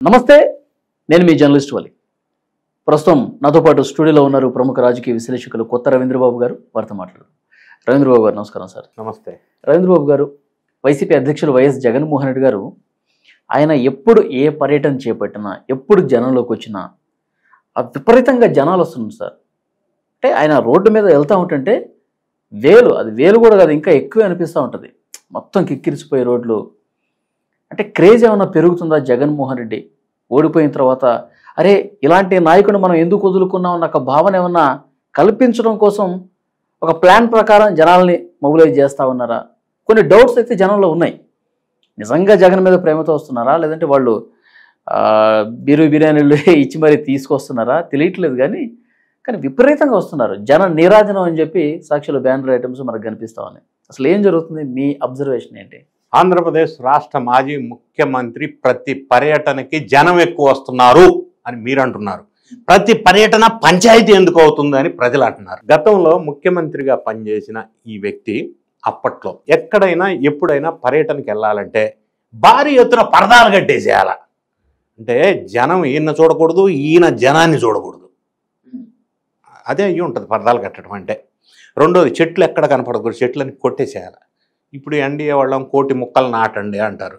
నమస్తే, నేను మీ జర్నలిస్ట్ వలి. ప్రస్తుతం నాతో పాటు స్టూడియోలో ఉన్నారు ప్రముఖ రాజకీయ విశ్లేషకులు కొత్త రవీంద్రబాబు గారు. వారితో మాట్లాడారు. రవీంద్రబాబు గారు నమస్కారం సార్. నమస్తే. రవీంద్రబాబు గారు, వైసీపీ అధ్యక్షులు వైఎస్ జగన్మోహన్ రెడ్డి గారు ఆయన ఎప్పుడు ఏ పర్యటన చేపట్టినా, ఎప్పుడు జనంలోకి వచ్చినా విపరీతంగా జనాలు వస్తున్నారు సార్. అంటే ఆయన రోడ్డు మీద వెళ్తూ ఉంటుంటే అది వేలు కూడా కాదు, ఇంకా ఎక్కువ అనిపిస్తూ ఉంటుంది. మొత్తం కిక్కిరిసిపోయే రోడ్లు. అంటే క్రేజ్ ఏమన్నా పెరుగుతుందా? జగన్మోహన్ రెడ్డి ఓడిపోయిన తర్వాత అరే ఇలాంటి నాయకుడిని మనం ఎందుకు వదులుకున్నాం అన్న ఒక భావన ఏమన్నా కల్పించడం కోసం ఒక ప్లాన్ ప్రకారం జనాల్ని మొబిలైజ్ చేస్తూ ఉన్నారా? కొన్ని డౌట్స్ అయితే జనంలో ఉన్నాయి. నిజంగా జగన్ మీద ప్రేమతో వస్తున్నారా, లేదంటే వాళ్ళు బిర్యానీలు ఇచ్చి మరీ తీసుకొస్తున్నారా తెలియట్లేదు. కానీ విపరీతంగా వస్తున్నారు. జన నీరాజనం అని చెప్పి సాక్షుల బ్యానర్ ఐటమ్స్ మనకు కనిపిస్తా ఉన్నాయి. అసలు ఏం జరుగుతుంది? మీ అబ్జర్వేషన్ ఏంటి? ఆంధ్రప్రదేశ్ రాష్ట్ర మాజీ ముఖ్యమంత్రి ప్రతి పర్యటనకి జనం ఎక్కువ వస్తున్నారు అని మీరు అంటున్నారు. ప్రతి పర్యటన పంచాయతీ ఎందుకు అవుతుంది అని ప్రజలు అంటున్నారు. గతంలో ముఖ్యమంత్రిగా పనిచేసిన ఈ వ్యక్తి అప్పట్లో ఎక్కడైనా ఎప్పుడైనా పర్యటనకి వెళ్ళాలంటే భారీ ఎత్తున పరదాలు కట్టేసేయాల. అంటే జనం ఈయన చూడకూడదు, ఈయన జనాన్ని చూడకూడదు. అదే అయ్యి ఉంటుంది పరదాలు కట్టడం అంటే. రెండోది, చెట్లు ఎక్కడ కనపడకూడదు, చెట్లని కొట్టేసేయాలి. ఇప్పుడు ఎన్డీఏ వాళ్ళం కోటి మొక్కలు నాటండి అంటారు.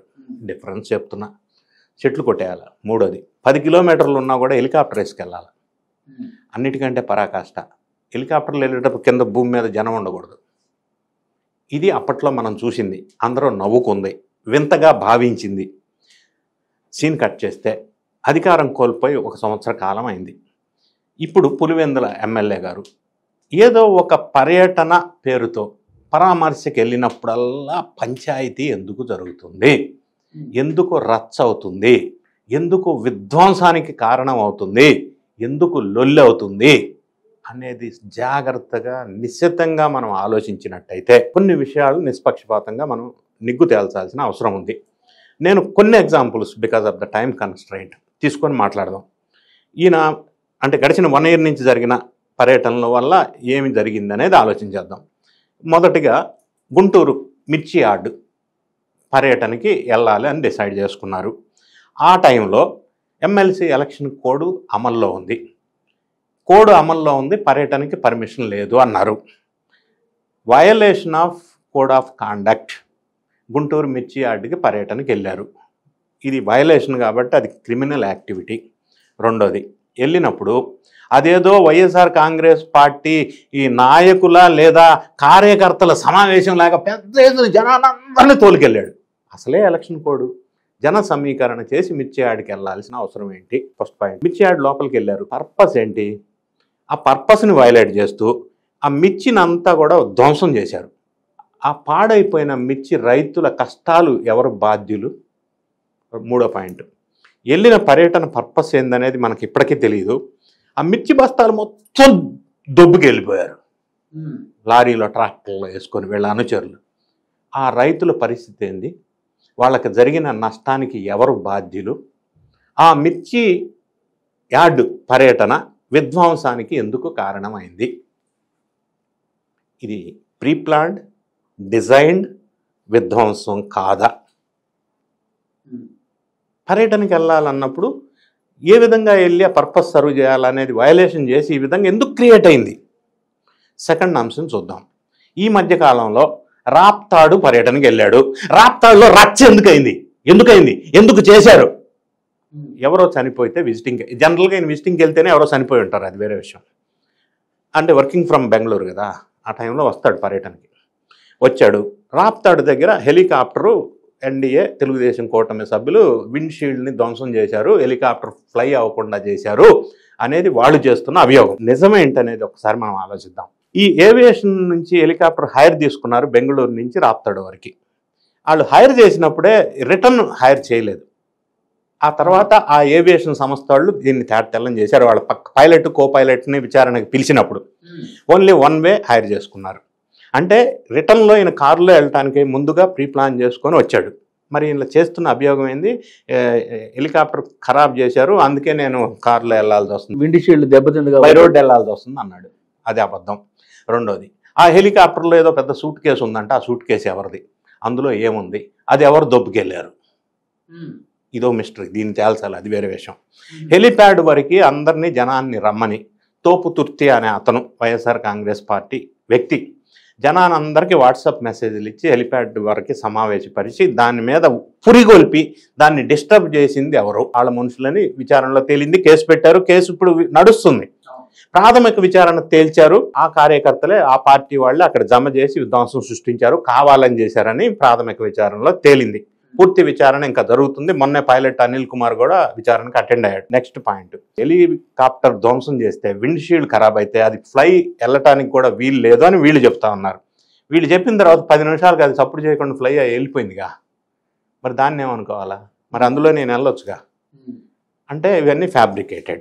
డిఫరెన్స్ చెప్తున్నా, చెట్లు కొట్టేయాలి. మూడోది, 10 కిలోమీటర్లు ఉన్నా కూడా హెలికాప్టర్ వేసుకెళ్ళాలి. అన్నిటికంటే పరాకాష్ట, హెలికాప్టర్లు వెళ్ళేటప్పుడు కింద భూమి మీద జనం ఉండకూడదు. ఇది అప్పట్లో మనం చూసింది. అందరూ నవ్వుకుంది, వింతగా భావించింది. సీన్ కట్ చేస్తే అధికారం కోల్పోయి 1 సంవత్సర కాలం అయింది. ఇప్పుడు పులివెందుల ఎమ్మెల్యే గారు ఏదో ఒక పర్యటన పేరుతో పరామర్శకు వెళ్ళినప్పుడల్లా పంచాయతీ ఎందుకు జరుగుతుంది, ఎందుకు రచ్చ అవుతుంది, ఎందుకు విధ్వంసానికి కారణం అవుతుంది, ఎందుకు లొల్లి అవుతుంది అనేది జాగ్రత్తగా నిశ్చితంగా మనం ఆలోచించినట్టయితే కొన్ని విషయాలు నిష్పక్షపాతంగా మనం నిగ్గు తేల్చాల్సిన అవసరం ఉంది. నేను కొన్ని examples because of the time constraint తీసుకొని మాట్లాడదాం. ఈయన అంటే గడిచిన 1 year నుంచి జరిగిన పర్యటనల వల్ల ఏమి జరిగింది అనేది ఆలోచించేద్దాం. మొదటిగా గుంటూరు మిర్చి యార్డ్ పర్యటనకి వెళ్ళాలి అని డిసైడ్ చేసుకున్నారు. ఆ టైంలో ఎమ్మెల్సీ ఎలక్షన్ కోడ్ అమల్లో ఉంది. పర్యటనకి పర్మిషన్ లేదు అన్నారు. Violation of code of conduct Guntur మిర్చి యార్డ్కి పర్యటనకి వెళ్ళారు. ఇది వయలేషన్ కాబట్టి అది క్రిమినల్ యాక్టివిటీ. రెండోది, వెళ్ళినప్పుడు అదేదో వైఎస్ఆర్ కాంగ్రెస్ పార్టీ ఈ నాయకుల లేదా కార్యకర్తల సమావేశం లేక పెద్ద ఎత్తున జనాలందరినీ తోలుకెళ్ళాడు. అసలే ఎలక్షన్ కోడ్. జన సమీకరణ చేసి మిర్చి యార్డ్కి వెళ్ళాల్సిన అవసరం ఏంటి? First point. మిర్చి యార్డ్ లోపలికి వెళ్ళారు. పర్పస్ ఏంటి? ఆ పర్పస్ని వైలేట్ చేస్తూ ఆ మిర్చినంతా కూడా ధ్వంసం చేశారు. ఆ పాడైపోయిన మిర్చి రైతుల కష్టాలు ఎవరు బాధ్యులు? మూడో పాయింట్. వెళ్ళిన పర్యటన పర్పస్ ఏందనేది మనకి ఇప్పటికీ తెలియదు. ఆ మిర్చి బస్తాలు మొత్తం దొబ్బుకి వెళ్ళిపోయారు. లారీలో ట్రాక్టర్లో వేసుకొని వీళ్ళ అనుచరులు. ఆ రైతుల పరిస్థితి ఏంది? వాళ్ళకి జరిగిన నష్టానికి ఎవరు బాధ్యులు? ఆ మిర్చి యార్డ్ పర్యటన విధ్వంసానికి ఎందుకు కారణమైంది? ఇది ప్రీప్లాన్డ్, డిజైన్డ్ విధ్వంసం కాదా? పర్యటనకి వెళ్ళాలన్నప్పుడు ఏ విధంగా వెళ్ళి ఆ పర్పస్ సర్వ్ చేయాలనేది వయలేషన్ చేసి ఈ విధంగా ఎందుకు క్రియేట్ అయింది? సెకండ్ అంశం చూద్దాం. ఈ మధ్యకాలంలో రాప్తాడు పర్యటనకి వెళ్ళాడు. రాప్తాడులో రచ్చ ఎందుకు చేశారు? ఎవరో చనిపోతే విజిటింగ్, జనరల్గా ఆయన విజిటింగ్కి వెళ్తేనే ఎవరో చనిపోయి ఉంటారు, అది వేరే విషయం. అంటే వర్కింగ్ ఫ్రమ్ బెంగళూరు కదా, ఆ టైంలో వస్తాడు పర్యటనకి. వచ్చాడు. రాప్తాడు దగ్గర హెలికాప్టరు ఎన్డీఏ తెలుగుదేశం కూటమి సభ్యులు విండ్షీల్డ్ని ధ్వంసం చేశారు, హెలికాప్టర్ ఫ్లై అవ్వకుండా చేశారు అనేది వాళ్ళు చేస్తున్న అభియోగం. నిజమేంటనేది ఒకసారి మనం ఆలోచిద్దాం. ఈ ఏవియేషన్ నుంచి హెలికాప్టర్ హైర్ తీసుకున్నారు బెంగళూరు నుంచి రాప్తాడు వరకు. వాళ్ళు హైర్ చేసినప్పుడే రిటర్న్ హైర్ చేయలేదు. ఆ తర్వాత ఆ ఏవియేషన్ సంస్థ వాళ్ళు దీన్ని తెల్లం చేశారు. వాళ్ళ పైలట్ కో పైలట్ని విచారణకు పిలిచినప్పుడు ఓన్లీ 1 way హైర్ చేసుకున్నారు. అంటే రిటర్న్లో ఈయన కారులో వెళ్ళటానికి ముందుగా ప్రీ ప్లాన్ చేసుకొని వచ్చాడు. మరి ఇలా చేస్తున్న అభియోగం ఏంది? హెలికాప్టర్ ఖరాబ్ చేశారు, అందుకే నేను కారులో వెళ్ళాల్సి వస్తుంది, విండ్షీల్డ్ దెబ్బతింది, బై రోడ్ వెళ్ళాల్సి వస్తుంది అన్నాడు. అది అబద్ధం. రెండోది, ఆ హెలికాప్టర్లో ఏదో పెద్ద సూట్ కేసు ఉందంటే ఆ సూట్ కేసు ఎవరిది, అందులో ఏముంది, అది ఎవరు దొబ్బుకెళ్ళారు, ఇదో మిస్టరీ, దీన్ని తేల్చాలి, అది వేరే విషయం. హెలిప్యాడ్ వరకు అందరినీ జనాన్ని రమ్మని తోపుతుర్తి అనే అతను వైఎస్ఆర్ కాంగ్రెస్ పార్టీ వ్యక్తి జనానందరికీ వాట్సాప్ మెసేజ్లు ఇచ్చి హెలిప్యాడ్ వరకు సమావేశపరిచి దాని మీద పురిగొల్పి దాన్ని డిస్టర్బ్ చేసింది ఎవరు, వాళ్ళ మనుషులని విచారణలో తేలింది. కేసు పెట్టారు, కేసు ఇప్పుడు నడుస్తుంది. ప్రాథమిక విచారణ తేల్చారు. ఆ కార్యకర్తలే ఆ పార్టీ వాళ్ళు అక్కడ జమ చేసి విధ్వంసం సృష్టించారు, కావాలని చేశారని ప్రాథమిక విచారణలో తేలింది. పూర్తి విచారణ ఇంకా జరుగుతుంది. మొన్నే పైలట్ అనిల్ కుమార్ కూడా విచారణకు అటెండ్ అయ్యాడు. నెక్స్ట్ పాయింట్, హెలికాప్టర్ ధ్వంసం చేస్తే విండ్షీల్డ్ ఖరాబ్ అయితే అది ఫ్లై వెళ్ళటానికి కూడా వీలు లేదు అని వీళ్ళు చెప్తా ఉన్నారు. వీళ్ళు చెప్పిన తర్వాత 10 నిమిషాలకు అది సపోర్ట్ చేయకుండా ఫ్లై అయ్యి వెళ్ళిపోయిందిగా, మరి దాన్ని ఏమనుకోవాలా? మరి అందులో నేను వెళ్ళొచ్చుగా అంటే ఇవన్నీ ఫ్యాబ్రికేటెడ్.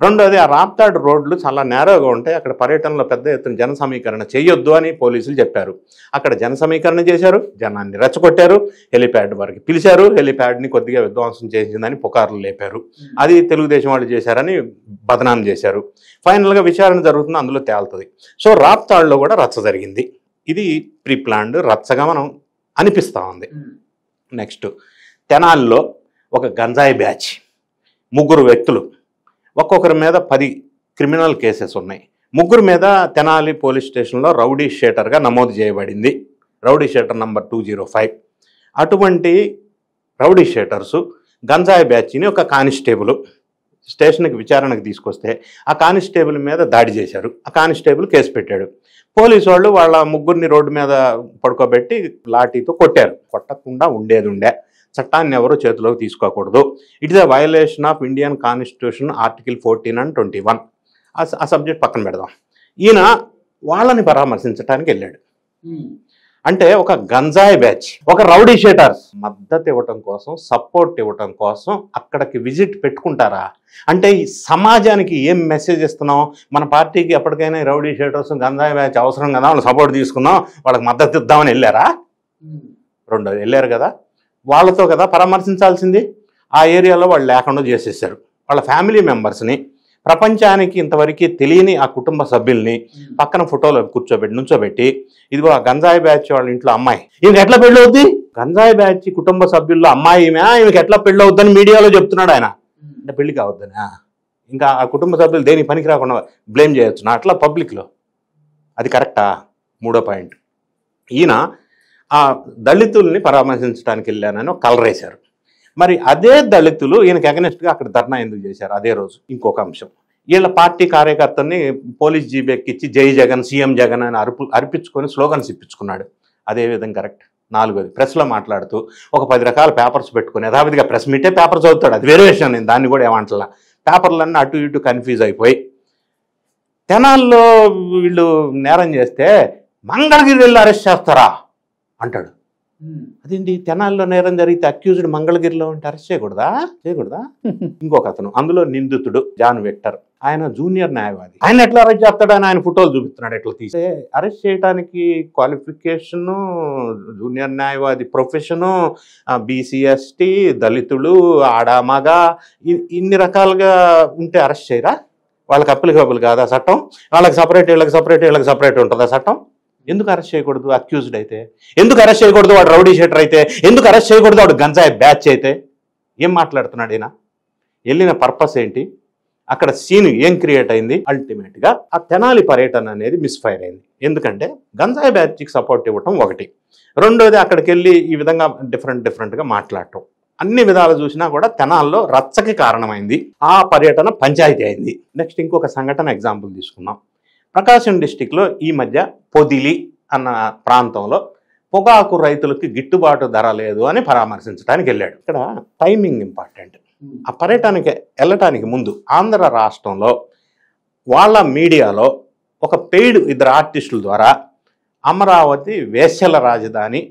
రెండోది, ఆ రాప్తాడ్ రోడ్లు చాలా నేరోగా ఉంటాయి, అక్కడ పర్యటనలో పెద్ద ఎత్తున జన సమీకరణ చేయొద్దు అని పోలీసులు చెప్పారు. అక్కడ జన సమీకరణ చేశారు, జనాన్ని రెచ్చగొట్టారు, హెలిప్యాడ్ వరకు పిలిచారు, హెలిప్యాడ్ని కొద్దిగా విధ్వంసం చేసిందని పుకార్లు లేపారు. అది తెలుగుదేశం వాళ్ళు చేశారని బదనాం చేశారు. ఫైనల్గా విచారణ జరుగుతుంది, అందులో తేలుతుంది. సో రాప్తాడ్లో కూడా రచ్చ జరిగింది. ఇది ప్రీ ప్లాన్డ్ రచ్చగా మనం అనిపిస్తూ ఉంది. నెక్స్ట్, తెనాలిలో ఒక గంజాయి బ్యాచ్, 3 వ్యక్తులు, ఒక్కొక్కరి మీద 10 క్రిమినల్ కేసెస్ ఉన్నాయి. 3 మీద తెనాలి పోలీస్ స్టేషన్లో రౌడీ షీటర్గా నమోదు చేయబడింది, రౌడీ షీటర్ నంబర్ 205. అటువంటి రౌడీ షీటర్సు గంజాయి బ్యాచ్ని ఒక కానిస్టేబుల్ స్టేషన్కి విచారణకు తీసుకొస్తే ఆ కానిస్టేబుల్ మీద దాడి చేశారు. ఆ కానిస్టేబుల్ కేసు పెట్టాడు. పోలీసు వాళ్ళు వాళ్ళ 3 రోడ్డు మీద పడుకోబెట్టి లాఠీతో కొట్టారు. కొట్టకుండా ఉండే చట్టాన్ని ఎవరు చేతిలోకి తీసుకోకూడదు. It is a violation of Indian constitution article 14 and 21. ఆ సబ్జెక్ట్ పక్కన పెడదాం. ఈయన వాళ్ళని పరామర్శించడానికి వెళ్ళాడు. అంటే ఒక గంజాయి బ్యాచ్, ఒక రౌడీ షీటర్స్ మద్దతు ఇవ్వటం కోసం, సపోర్ట్ ఇవ్వటం కోసం అక్కడికి విజిట్ పెట్టుకుంటారా? అంటే ఈ సమాజానికి ఏం మెసేజ్ ఇస్తున్నాం? మన పార్టీకి ఎప్పటికైనా రౌడీ షీటర్స్ గంజాయి బ్యాచ్ అవసరం కదా, వాళ్ళు సపోర్ట్ తీసుకుందాం, వాళ్ళకి మద్దతు ఇద్దామని వెళ్ళారా? రెండోది, వెళ్ళారు కదా, వాళ్ళతో కదా పరామర్శించాల్సింది. ఆ ఏరియాలో వాళ్ళు లేకుండా చేసేసారు. వాళ్ళ ఫ్యామిలీ మెంబర్స్ని, ప్రపంచానికి ఇంతవరకు తెలియని ఆ కుటుంబ సభ్యుల్ని పక్కన ఫోటోలో నుంచోబెట్టి ఇదిగో ఆ గంజాయి బ్యాచ్ వాళ్ళ ఇంట్లో అమ్మాయి, ఈమెకి ఎట్లా పెళ్ళి అవుద్ది? గంజాయి బ్యాచ్ కుటుంబ సభ్యుల్లో అమ్మాయి ఈమెకి ఎట్లా పెళ్ళి అవుద్దని మీడియాలో చెప్తున్నాడు ఆయన. అంటే పెళ్లి కావద్దని, ఇంకా ఆ కుటుంబ సభ్యులు దేనికి పనికి రాకుండా బ్లేమ్ చేయొచ్చు నా అట్లా పబ్లిక్లో. అది కరెక్టా? 3వ పాయింట్, ఈయన ఆ దళితుల్ని పరామర్శించడానికి వెళ్ళానని ఒక కలర్ వేశారు. మరి అదే దళితులు ఈయనకి అగెనిస్ట్గా అక్కడ ధర్నా ఎందుకు చేశారు అదే రోజు? ఇంకొక అంశం, వీళ్ళ పార్టీ కార్యకర్తల్ని పోలీస్ జీబీ ఎక్కించి జై జగన్, సీఎం జగన్ అని అర్పించుకొని స్లోగన్స్ ఇప్పించుకున్నాడు. అదేవిధంగా కరెక్ట్. 4వది, ప్రెస్లో మాట్లాడుతూ ఒక 10 రకాల పేపర్స్ పెట్టుకుని యథావిధిగా ప్రెస్ మీటే పేపర్ చదువుతాడు, అది వేరే విషయం, నేను దాన్ని కూడా ఏమంటలా. పేపర్లన్నీ అటు ఇటు కన్ఫ్యూజ్ అయిపోయి తెనాల్లో వీళ్ళు నేరం చేస్తే మంగళగిరి వెళ్ళి అరెస్ట్ చేస్తారా అంటాడు. అదేంటి, తెనాల్లో నేరం జరిగితే అక్యూజ్డ్ మంగళగిరిలో ఉంటే అరెస్ట్ చేయకూడదా? ఇంకొక అతను, అందులో నిందితుడు జాన్ విక్టర్, ఆయన జూనియర్ న్యాయవాది, ఆయన ఎట్లా అరెస్ట్ చేస్తాడని ఆయన ఫోటోలు చూపిస్తున్నాడు. ఎట్లా తీసే అరెస్ట్ చేయడానికి క్వాలిఫికేషను, జూనియర్ న్యాయవాది ప్రొఫెషను, BC/ST, దళితులు, ఆడామగ, ఇన్ని రకాలుగా ఉంటే అరెస్ట్ చేయరా? వాళ్ళకి అప్లికబుల్ కాదా చట్టం? వాళ్ళకి సపరేట్, వీళ్ళకి సపరేట్ ఉంటుందా చట్టం? ఎందుకు అరెస్ట్ చేయకూడదు అక్యూజ్డ్ అయితే? ఎందుకు అరెస్ట్ చేయకూడదు వాడు రౌడీ షీటర్ అయితే? ఎందుకు అరెస్ట్ చేయకూడదు వాడు గంజాయి బ్యాచ్ అయితే? ఏం మాట్లాడుతున్నాడు ఈయన? వెళ్ళిన పర్పస్ ఏంటి? అక్కడ సీన్ ఏం క్రియేట్ అయింది? అల్టిమేట్గా ఆ తెనాలి పర్యటన అనేది మిస్ఫైర్ అయింది. ఎందుకంటే గంజాయి బ్యాచ్కి సపోర్ట్ ఇవ్వటం ఒకటి, రెండోది అక్కడికి వెళ్ళి ఈ విధంగా డిఫరెంట్గా మాట్లాడటం. అన్ని విధాలు చూసినా కూడా తెనాల్లో రచ్చకి కారణమైంది. ఆ పర్యటన పంచాయతీ అయింది. నెక్స్ట్ ఇంకొక సంఘటన ఎగ్జాంపుల్ తీసుకున్నాం. ప్రకాశం డిస్టిక్లో ఈ మధ్య పొదిలి అన్న ప్రాంతంలో పొగాకు రైతులకి గిట్టుబాటు ధర లేదు అని పరామర్శించడానికి వెళ్ళాడు. ఇక్కడ టైమింగ్ ఇంపార్టెంట్. ఆ పర్యటనకి వెళ్ళటానికి ముందు ఆంధ్ర రాష్ట్రంలో వాళ్ళ మీడియాలో ఒక పెయిడ్ 2 ఆర్టిస్టుల ద్వారా అమరావతి వేశ్యల రాజధాని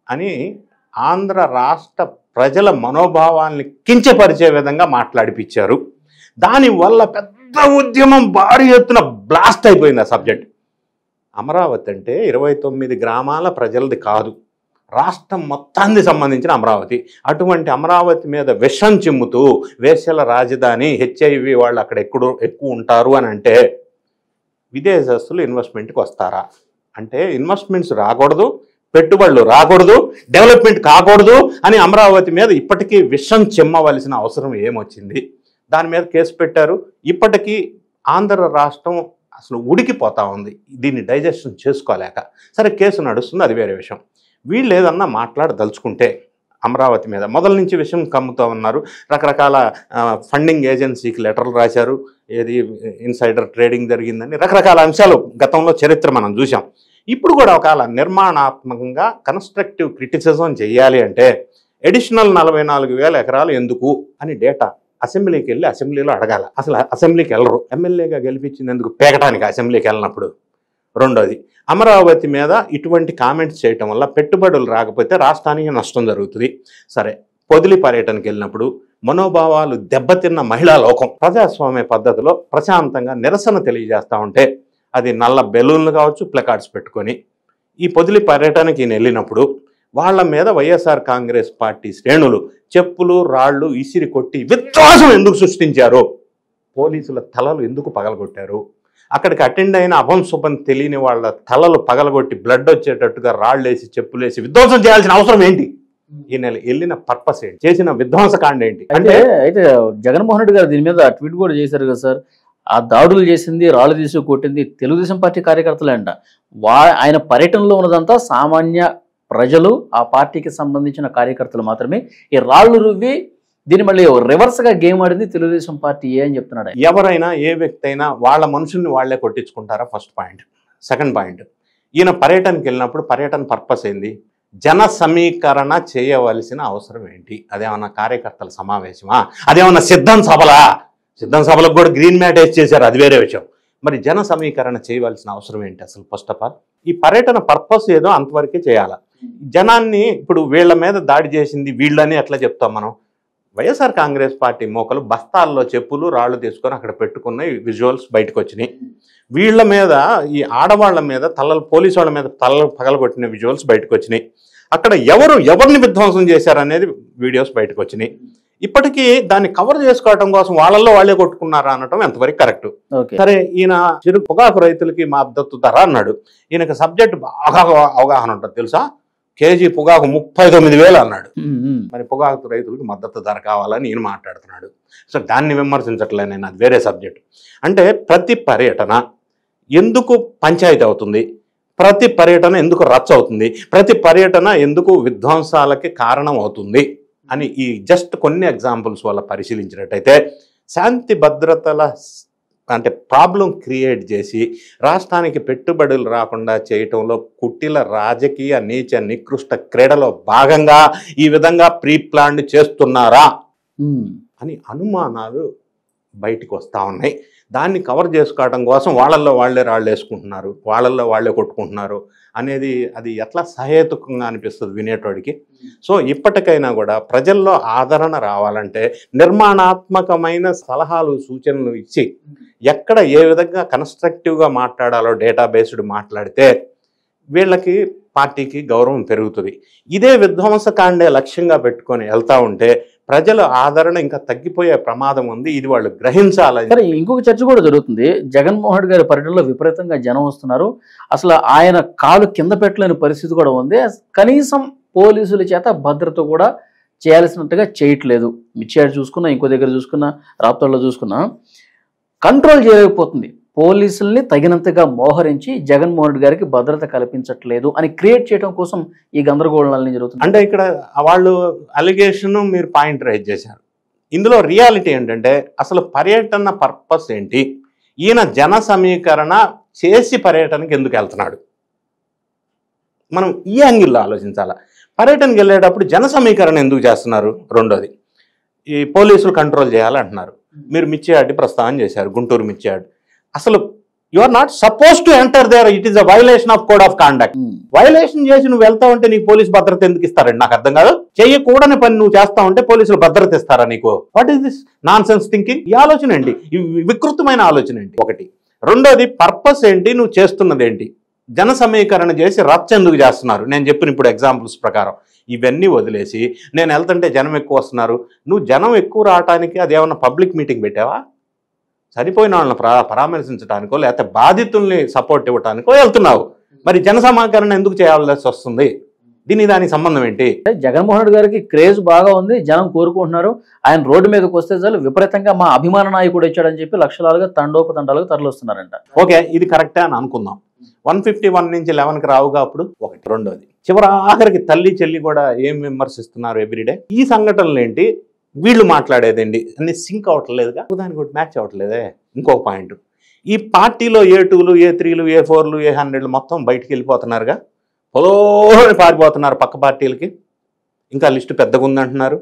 అని ఆంధ్ర రాష్ట్ర ప్రజల మనోభావాల్ని కించపరిచే విధంగా మాట్లాడిపించారు. దానివల్ల పెద్ద ఉద్యమం భారీ ఎత్తున బ్లాస్ట్ అయిపోయింది ఆ సబ్జెక్ట్. అమరావతి అంటే 29 గ్రామాల ప్రజలది కాదు, రాష్ట్రం మొత్తానికి సంబంధించిన అమరావతి. అటువంటి అమరావతి మీద విషం చిమ్ముతూ వేశ్యల రాజధాని, HIV వాళ్ళు అక్కడ ఎక్కువ ఉంటారు అని అంటే విదేశస్తులు ఇన్వెస్ట్మెంట్కి వస్తారా? అంటే ఇన్వెస్ట్మెంట్స్ రాకూడదు, పెట్టుబడులు రాకూడదు, డెవలప్మెంట్ కాకూడదు అని అమరావతి మీద ఇప్పటికీ విషం చిమ్మవలసిన అవసరం ఏమొచ్చింది? దాని మీద కేసు పెట్టారు. ఇప్పటికీ ఆంధ్ర రాష్ట్రం అసలు ఉడికిపోతా ఉంది దీన్ని డైజెషన్ చేసుకోలేక. సరే, కేసు నడుస్తుంది, అది వేరే విషయం. వీళ్ళు ఏదన్నా మాట్లాడదలుచుకుంటే అమరావతి మీద మొదల నుంచి విషయం కమ్ముతూ ఉన్నారు. రకరకాల ఫండింగ్ ఏజెన్సీకి లెటర్లు రాశారు, ఏది ఇన్సైడర్ ట్రేడింగ్ జరిగిందని రకరకాల అంశాలు గతంలో చరిత్ర మనం చూసాం. ఇప్పుడు కూడా ఒకవేళ నిర్మాణాత్మకంగా కన్స్ట్రక్టివ్ క్రిటిసిజం చేయాలి అంటే అడిషనల్ 44,000 ఎకరాలు ఎందుకు అని డేటా అసెంబ్లీకి వెళ్ళి అసెంబ్లీలో అడగాల. అసలు అసెంబ్లీకి వెళ్ళరు, ఎమ్మెల్యేగా గెలిపించినందుకు పేకటానికి అసెంబ్లీకి వెళ్ళినప్పుడు. రెండోది, అమరావతి మీద ఇటువంటి కామెంట్స్ చేయటం వల్ల పెట్టుబడులు రాకపోతే రాష్ట్రానికి నష్టం జరుగుతుంది. సరే, పొదిలి పర్యటనకి వెళ్ళినప్పుడు మనోభావాలు దెబ్బతిన్న మహిళా లోకం ప్రజాస్వామ్య పద్ధతిలో ప్రశాంతంగా నిరసన తెలియజేస్తూ ఉంటే అది నల్ల బెలూన్లు కావచ్చు, ప్లకార్డ్స్ పెట్టుకొని ఈ పొదిలి పర్యటనకి వెళ్ళినప్పుడు వాళ్ళ మీద వైఎస్ఆర్ కాంగ్రెస్ పార్టీ శ్రేణులు చెప్పులు రాళ్ళు ఇసిరి కొట్టి విధ్వంసం ఎందుకు సృష్టించారు? పోలీసుల తలలు ఎందుకు పగలగొట్టారు? అక్కడికి అటెండ్ అయిన అభంశుభం తెలియని వాళ్ళ తలలు పగలగొట్టి బ్లడ్ వచ్చేటట్టుగా రాళ్ళేసి చెప్పులేసి విధ్వంసం చేయాల్సిన అవసరం ఏంటి? ఈ నెల వెళ్ళిన పర్పస్ ఏంటి? చేసిన విధ్వంసకాండ ఏంటి? అయితే జగన్మోహన్ రెడ్డి గారు దీని మీద ట్వీట్ కూడా చేశారు కదా సార్. ఆ దాడులు చేసింది, రాళ్ళు తీసి కొట్టింది తెలుగుదేశం పార్టీ కార్యకర్తలే అంట. ఆయన పర్యటనలో ఉన్నదంతా సామాన్య ప్రజలు, ఆ పార్టీకి సంబంధించిన కార్యకర్తలు మాత్రమే. ఈ రాళ్ళు రువ్వి దీన్ని మళ్ళీ రివర్స్ గా గేమ్ ఆడింది తెలుగుదేశం పార్టీ అని చెప్తున్నాడు. ఎవరైనా ఏ వ్యక్తి అయినా వాళ్ళ మనుషుల్ని వాళ్లే కొట్టించుకుంటారా? First point. సెకండ్ పాయింట్, ఈయన పర్యటనకి వెళ్ళినప్పుడు పర్యటన పర్పస్ ఏంది? జన సమీకరణ చేయవలసిన అవసరం ఏంటి? అదేమన్నా కార్యకర్తల సమావేశమా? అదేమన్నా సిద్ధం సభలా? సిద్ధం సభలకు కూడా గ్రీన్ మ్యాట్ వేసి చేశారు, అది వేరే విషయం. మరి జన సమీకరణ చేయవలసిన అవసరం ఏంటి అసలు? ఫస్ట్ ఆఫ్ ఆల్ ఈ పర్యటన పర్పస్ ఏదో అంతవరకే చేయాలి. జనాన్ని ఇప్పుడు వీళ్ళ మీద దాడి చేసింది వీళ్ళని ఎట్లా చెప్తాం మనం? వైఎస్ఆర్ కాంగ్రెస్ పార్టీ మోకలు బస్తాల్లో చెప్పులు రాళ్ళు తీసుకొని అక్కడ పెట్టుకున్న విజువల్స్ బయటకు వచ్చినాయి. వీళ్ళ మీద, ఈ ఆడవాళ్ల మీద పోలీసు వాళ్ళ మీద తలలు పగలగొట్టిన విజువల్స్ బయటకు వచ్చినాయి. అక్కడ ఎవరిని విధ్వంసం చేశారనేది వీడియోస్ బయటకు వచ్చినాయి. ఇప్పటికీ దాన్ని కవర్ చేసుకోవడం కోసం వాళ్ళల్లో వాళ్ళే కొట్టుకున్నారా అనటం ఎంతవరకు కరెక్ట్? సరే, ఈయన పొగాకు రైతులకి మద్దతు ధర అన్నాడు. ఈయనకు సబ్జెక్ట్ బాగా అవగాహన ఉంటుంది తెలుసా. కేజీ పొగాకు 39,000 అన్నాడు. మరి పొగాకు రైతులకు మద్దతు ధర కావాలని ఈయన మాట్లాడుతున్నాడు. సో దాన్ని విమర్శించట్లే నేను, అది వేరే సబ్జెక్ట్. అంటే ప్రతి పర్యటన ఎందుకు పంచాయతీ అవుతుంది? ప్రతి పర్యటన ఎందుకు రచ్చ అవుతుంది? ప్రతి పర్యటన ఎందుకు విధ్వంసాలకి కారణం అవుతుంది అని ఈ జస్ట్ కొన్ని ఎగ్జాంపుల్స్ వల్ల పరిశీలించినట్టయితే శాంతి భద్రతల అంటే ప్రాబ్లం క్రియేట్ చేసి రాష్ట్రానికి పెట్టుబడులు రాకుండా చేయటంలో కుటిల రాజకీయ నీచ నికృష్ట క్రీడలో భాగంగా ఈ విధంగా ప్రీ ప్లాన్ చేస్తున్నారా అని అనుమానాలు బయటికి వస్తూ ఉన్నాయి. దాన్ని కవర్ చేసుకోవడం కోసం వాళ్ళల్లో వాళ్ళే రాళ్ళు వేసుకుంటున్నారు, వాళ్ళల్లో వాళ్ళే కొట్టుకుంటున్నారు అనేది అది ఎట్లా సహేతుకంగా అనిపిస్తుంది వినేటోడికి. సో ఇప్పటికైనా కూడా ప్రజల్లో ఆదరణ రావాలంటే నిర్మాణాత్మకమైన సలహాలు సూచనలు ఇచ్చి ఎక్కడ ఏ విధంగా కన్స్ట్రక్టివ్గా మాట్లాడాలో డేటా బేస్డ్ మాట్లాడితే వీళ్ళకి పార్టీకి గౌరవం పెరుగుతుంది. ఇదే విధ్వంసకాండే లక్ష్యంగా పెట్టుకొని వెళ్తూ ఉంటే ప్రజల ఆదరణ ఇంకా తగ్గిపోయే ప్రమాదం ఉంది. ఇది వాళ్ళు గ్రహించాలని. సరే, ఇంకొక చర్చ కూడా జరుగుతుంది. జగన్మోహన్ రెడ్డి గారి పర్యటనలో విపరీతంగా జనం వస్తున్నారు. అసలు ఆయన కాలు కింద పెట్టలేని పరిస్థితి కూడా ఉంది. కనీసం పోలీసుల చేత భద్రత కూడా చేయాల్సినట్టుగా చేయట్లేదు. మిర్చియాడ్ చూసుకున్నా, ఇంకో దగ్గర చూసుకున్నా, రాప్తాడులో చూసుకున్నా కంట్రోల్ చేయలేకపోతుంది. పోలీసుల్ని తగినంతగా మోహరించి జగన్మోహన్ రెడ్డి గారికి భద్రత కల్పించట్లేదు అని క్రియేట్ చేయడం కోసం ఈ గందరగోళాలని జరుగుతుంది. అంటే ఇక్కడ వాళ్ళు అలిగేషన్ మీరు పాయింట్ రైజ్ చేశారు. ఇందులో రియాలిటీ ఏంటంటే అసలు పర్యటన పర్పస్ ఏంటి? ఈయన జన సమీకరణ చేసి పర్యటనకి ఎందుకు వెళ్తున్నాడు? మనం ఈ యాంగిల్లో ఆలోచించాలా. పర్యటనకి వెళ్ళేటప్పుడు జన సమీకరణ ఎందుకు చేస్తున్నారు? రెండోది, ఈ పోలీసులు కంట్రోల్ చేయాలంటున్నారు. మీరు మిర్చియాడ్ ప్రస్తావన చేశారు, గుంటూరు మిర్చియాడ్. అసలు you are not suppose to enter there, it is a violation of code of conduct. Violation చేసి నువ్వు వెళ్తా ఉంటే నీకు పోలీసు భద్రత ఎందుకు ఇస్తారండి? నాకు అర్థం కాదు. చేయకూడని పని నువ్వు చేస్తా ఉంటే పోలీసులు భద్రత ఇస్తారా నీకు? What is this non sense thinking? ఈ ఆలోచన ఏంటి? వికృతమైన ఆలోచన ఏంటి? ఒకటి. రెండోది, పర్పస్ ఏంటి? నువ్వు చేస్తున్నది ఏంటి? జన సమీకరణ చేసి రచ్చ ఎందుకు చేస్తున్నారు? నేను చెప్పిన ఇప్పుడు ఎగ్జాంపుల్స్ ప్రకారం ఇవన్నీ వదిలేసి నేను వెళ్తుంటే జనం ఎక్కువ వస్తున్నారు. నువ్వు జనం ఎక్కువ రావడానికి అదేమన్నా పబ్లిక్ మీటింగ్ పెట్టావా? చనిపోయిన వాళ్ళని పరామర్శించడానికో లేకపోతే బాధితుల్ని సపోర్ట్ ఇవ్వడానికో వెళ్తున్నావు. మరి జన సమీకరణ ఎందుకు చేయాల్సి వస్తుంది? దానికి సంబంధం ఏంటి? జగన్మోహన్ రెడ్డి గారికి క్రేజ్ బాగా ఉంది, జనం కోరుకుంటున్నారు, ఆయన రోడ్డు మీదకి వస్తే చాలు విపరీతంగా మా అభిమాన నాయకుడు వచ్చాడని చెప్పి లక్షలాలుగా తండోపతండాలుగా తరలిస్తున్నారంట. ఓకే, ఇది కరెక్టే అని అనుకుందాం. 151 నుంచి 11కి రావుగా అప్పుడు. ఒకటి. రెండోది, ఆఖరికి తల్లి చెల్లి కూడా ఏం విమర్శిస్తున్నారు ఎవ్రీడే. ఈ సంఘటనలు ఏంటి, వీళ్ళు మాట్లాడేదండి అన్ని సింక్ అవ్వట్లేదుగా, దానికి ఒకటి మ్యాచ్ అవ్వట్లేదే. ఇంకొక పాయింట్, ఈ పార్టీలో A2లు A3లు A4లు A100లు మొత్తం బయటికి వెళ్ళిపోతున్నారుగా, పొలోని పారిపోతున్నారు పక్క పార్టీలకి. ఇంకా లిస్టు పెద్దగా ఉందంటున్నారు.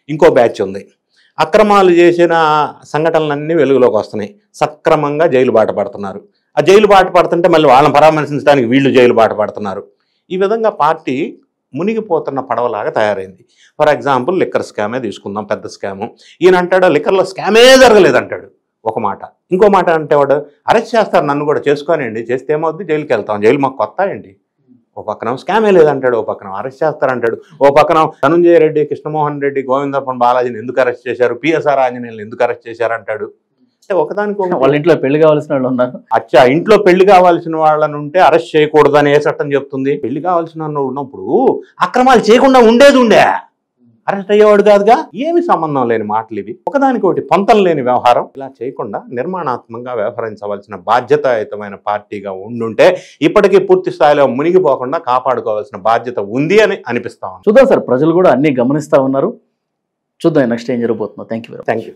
ఇంకో బ్యాచ్ ఉంది, అక్రమాలు చేసిన సంఘటనలన్నీ వెలుగులోకి వస్తున్నాయి, సక్రమంగా జైలు బాట పడుతున్నారు. ఆ జైలు బాట పడుతుంటే మళ్ళీ వాళ్ళని పరామర్శించడానికి వీళ్ళు జైలు బాట పడుతున్నారు. ఈ విధంగా పార్టీ మునిగిపోతున్న పడవలాగా తయారైంది. ఫర్ ఎగ్జాంపుల్ లిక్కర్ స్కామే తీసుకుందాం, పెద్ద స్కాము. ఈయన అంటాడు లిక్కర్లో స్కామే జరగలేదంటాడు ఒక మాట. ఇంకో మాట అంటే వాడు అరెస్ట్ చేస్తారు, నన్ను కూడా చేసుకోనండి, చేస్తే ఏమవుద్ది, జైలుకి వెళ్తాం, జైలు మాకు కొత్త ఏంటి. ఓ పక్కన స్కామే లేదంటాడు, ఓ పక్కన అరెస్ట్ చేస్తారంటాడు, ఓ పక్కన ధనుంజయ రెడ్డి, కృష్ణమోహన్ రెడ్డి, గోవిందప్పన్ బాలాజీని ఎందుకు అరెస్ట్ చేశారు, పిఎస్ఆర్ ఆంజనేయులు ఎందుకు అరెస్ట్ చేశారంటాడు. అంటే ఒకదానికి వాళ్ళ ఇంట్లో పెళ్లి కావాల్సిన వాళ్ళు ఉన్నారు. అచ్చా, ఇంట్లో పెళ్లి కావాల్సిన వాళ్ళని ఉంటే అరెస్ట్ చేయకూడదు అని ఏ చట్టం చెప్తుంది? పెళ్లి కావాల్సిన ఉన్నప్పుడు అక్రమాలు చేయకుండా ఉండే అరెస్ట్ అయ్యేవాడు కాదుగా. ఏమి సంబంధం లేని మాటలు ఇవి, ఒకదానికొకటి పొంతం లేని వ్యవహారం. ఇలా చేయకుండా నిర్మాణాత్మకంగా వ్యవహరించవలసిన బాధ్యతాయుతమైన పార్టీగా ఉండుంటే ఇప్పటికీ పూర్తి స్థాయిలో మునిగిపోకుండా కాపాడుకోవాల్సిన బాధ్యత ఉంది అని అనిపిస్తా ఉంది. చూద్దాం సార్, ప్రజలు కూడా అన్ని గమనిస్తా ఉన్నారు. చూద్దాం నెక్స్ట్ ఏం జరగబోతుందో. Thank you.